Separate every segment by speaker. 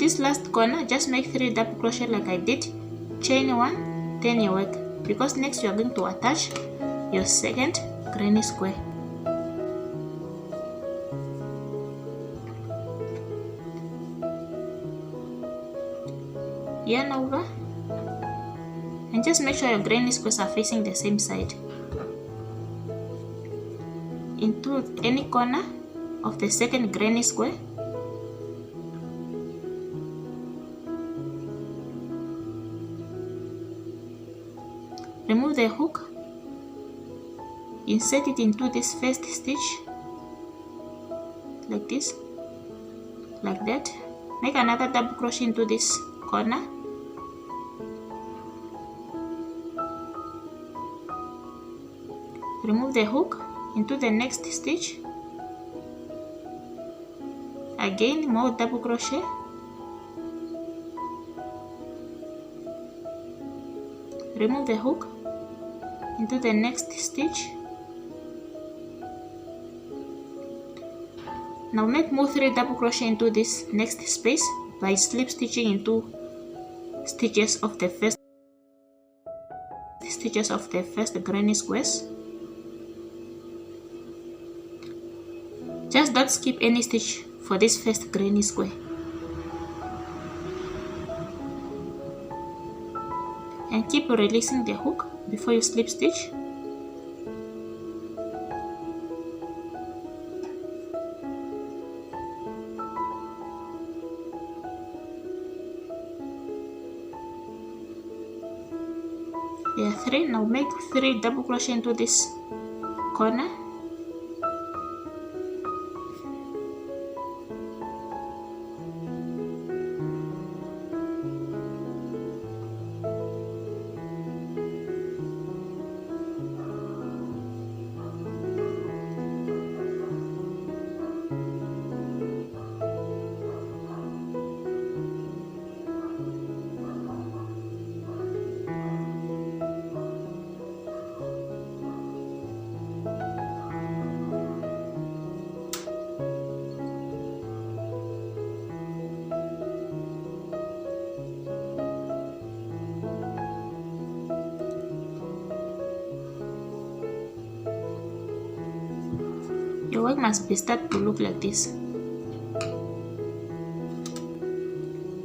Speaker 1: this last corner, just make 3 double crochet like I did, chain 1, turn your work, because next you are going to attach your second granny square. Yarn over and just make sure your granny squares are facing the same side. Into any corner of the second granny square, remove the hook, insert it into this first stitch like this, like that. Make another double crochet into this corner, remove the hook, into the next stitch, again more double crochet, remove the hook, into the next stitch. Now more 3 double crochet into this next space by slip stitching into stitches of the first granny squares. Just don't skip any stitch for this first granny square. And keep releasing the hook before you slip stitch. There are 3. Now make 3 double crochet into this corner. Your work must be start to look like this.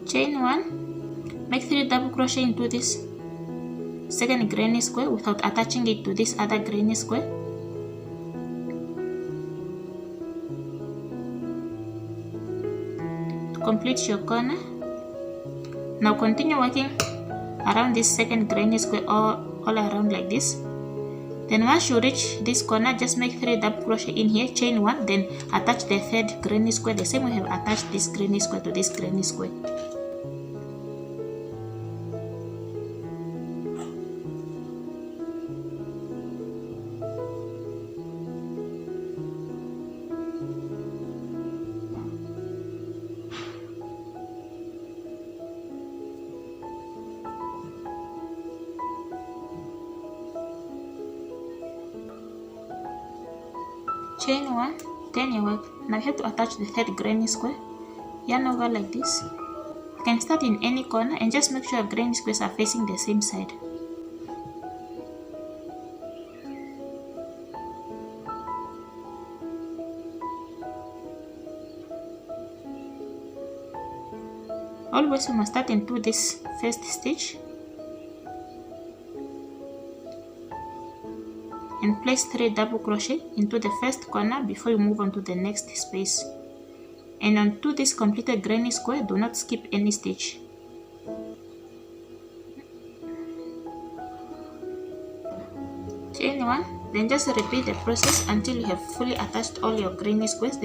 Speaker 1: Chain 1, make 3 double crochet into this second granny square without attaching it to this other granny square. To complete your corner. Now continue working around this second granny square all around like this. Then once you reach this corner, just make 3 double crochet in here, chain 1, then attach the third granny square the same way you have attached this granny square to this granny square. Chain 1, turn your work. Now you have to attach the third granny square. Yarn over like this. You can start in any corner and just make sure your granny squares are facing the same side. Always you must start into this first stitch and place 3 double crochet into the first corner before you move on to the next space. And onto this completed granny square, do not skip any stitch. Chain 1, then just repeat the process until you have fully attached all your granny squares.